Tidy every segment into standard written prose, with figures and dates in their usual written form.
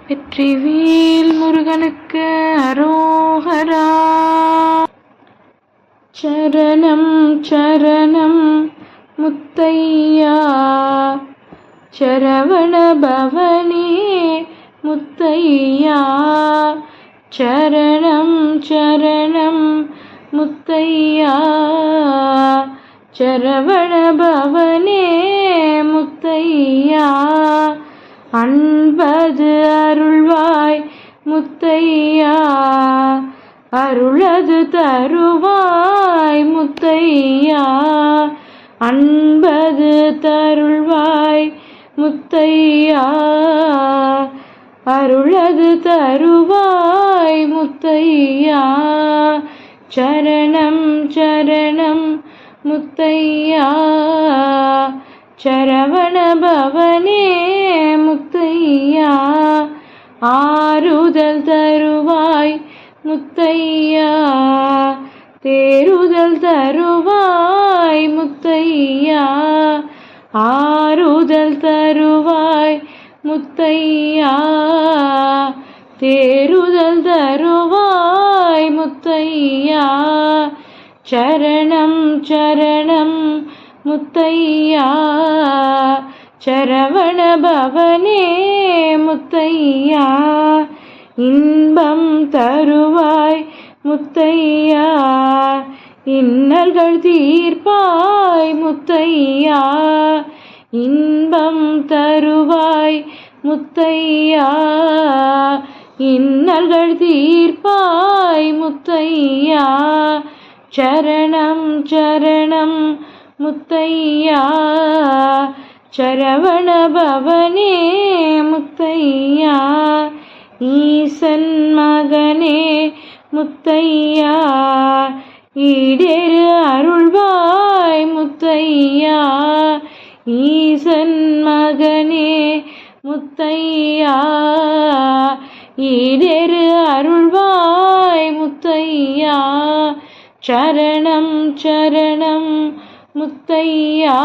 வெற்றிவேல் முருகனுக்கு அரோகரா. சரணம் சரணம் முத்தையா, சரவண பவனே முத்தையா. சரணம் சரணம் முத்தையா, சரவண பவனே முத்தையா. அன்பது அருள்வாய் முத்தையா, அருளது தருவாய் முத்தையா. அன்பது தருள்வாய் முத்தையா, அருளது தருவாய் முத்தையா. சரணம் சரணம் முத்தையா, சரவண பவனே முத்தையா. ஆறுதல் தருவாய் முத்தையா, தேறுதல் தருவாய் முத்தையா. ஆறுதல் தருவாய் முத்தையா, தேறுதல் தருவாய் முத்தையா. சரணம் சரணம் முத்தையா, சரவண பவனே முத்தையா. இன்பம் தருவாய் முத்தையா, இன்னல்கள் தீர்ப்பாய் முத்தையா. இன்பம் தருவாய் முத்தையா, இன்னல்கள் தீர்ப்பாய் முத்தையா. சரணம் சரணம் முத்தையா, சரவண பவனே முத்தையா. ஈசன் மகனே முத்தையா, ஈடேறு அருள்வாய் முத்தையா. ஈசன் மகனே முத்தையா, ஈடேறு அருள்வாய் முத்தையா. சரணம் சரணம் முத்தையா,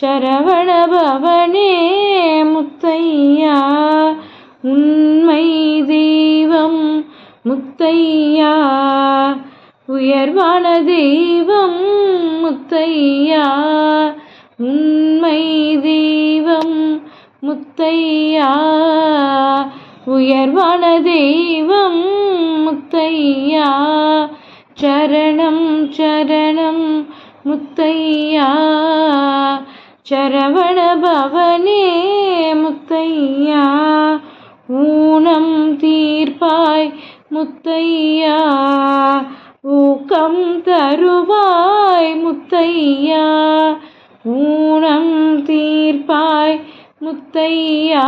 சரவண பவனே முத்தையா. உண்மை தெய்வம் முத்தையா, உயர்வான தெய்வம் முத்தையா. உண்மை தெய்வம் முத்தையா, உயர்வான தெய்வம் முத்தையா. சரணம் சரணம் முத்தையா, சரவண பவனே முத்தையா. ஊனம் தீர்ப்பாய் முத்தையா, ஊக்கம் தருவாய் முத்தையா. ஊனம் தீர்ப்பாய் முத்தையா,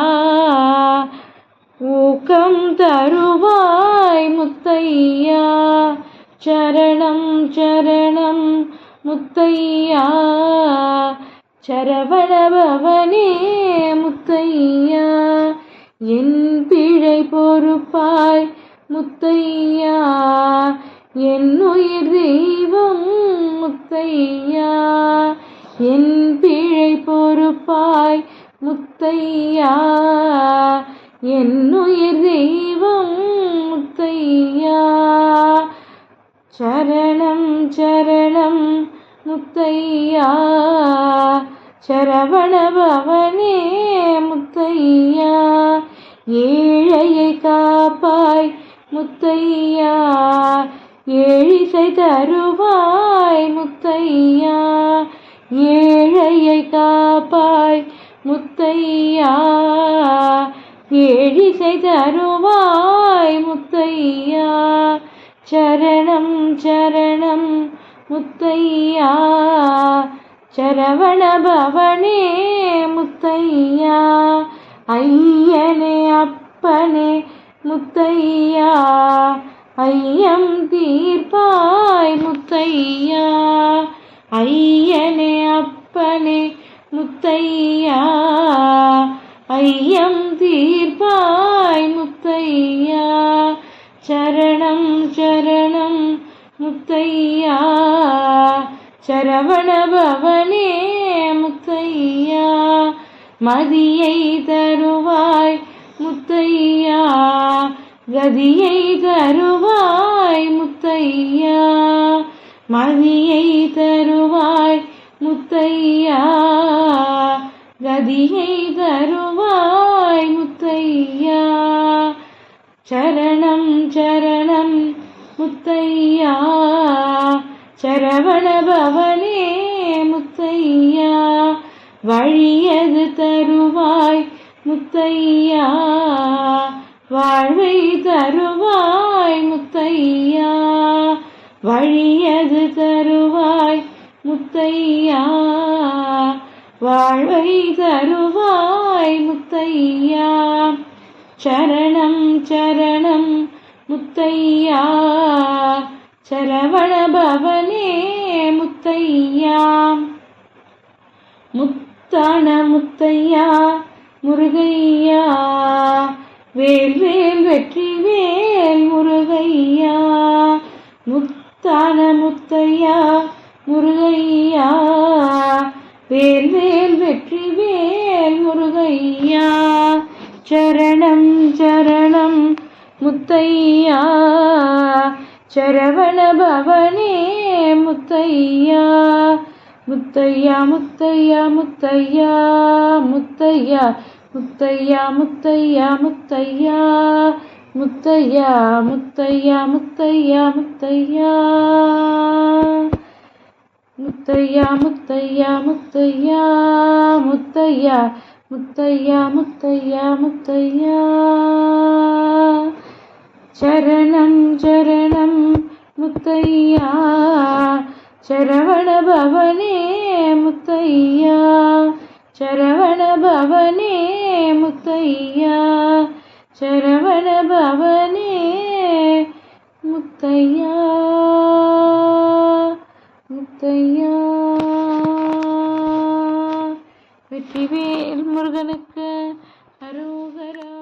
ஊக்கம் தருவாய் முத்தையா. சரணம் சரணம் முத்தையா, சரவண பவனே முத்தையா. என் பிழை பொறுப்பாய் முத்தையா, என் உயிர் தெய்வம் முத்தையா. என் பிழை பொறுப்பாய் முத்தையா, என் உயிர் தெய்வம் முத்தையா. சரணம் சரணம் முத்தையா, சரவண பவனே முத்தையா. ஏழையை காப்பாய் முத்தையா, ஏழிசை தருவாய் முத்தையா. ஏழையை காப்பாய் முத்தையா, ஏழிசை தருவாய் முத்தையா. சரணம் சரணம் முத்தையா, சரவண பவனே முத்தையா. ஐயனே அப்பனே முத்தையா, ஐயம் தீர்ப்பாய் முத்தையா. ஐயனே அப்பனே முத்தையா, ஐயம் தீர்ப்பாய் முத்தையா. சரணம் சரணம் முத்தையா, சரவண பவனே முத்தையா. மதியை தருவாய் முத்தையா கதியை தருவாய் முத்தையா மதியை தருவாய் முத்தையா கதியை தருவாய் முத்தையா சரணம் சரணம் முத்தையா சரவண பவனே முத்தையா வழியது தருவாய் முத்தையா வாழ்வை தருவாய் முத்தையா வழியது தருவாய் முத்தையா வாழ்வை தருவாய் முத்தையா சரணம் சரணம் முத்தையா சரவண பவனே முத்தையா முத்தான முத்தையா முருகையா வேல் வேல் வெற்றி வேல் முருகையா முத்தான முத்தையா முருகையா வேல் வேல் வெற்றி வேல் முருகையா சரணம் சரணம் முத்தையா சரவண பவனே முத்தையா முத்தையா முத்தையா முத்தையா முத்தையா முத்தையா முத்தையா முத்தையா முத்தையா முத்தையா முத்தையா முத்தையா முத்தையா முத்தையா முத்தையா முத்தையா முத்தையா முத்தையா முத்தையா சரணம் சரணம் முத்தையா சரவண பவனே முத்தையா சரவண பவனே முத்தையா சரவண பவனே முத்தையா முத்தையா வெற்றிவேல் முருகனுக்கு அரோகரா.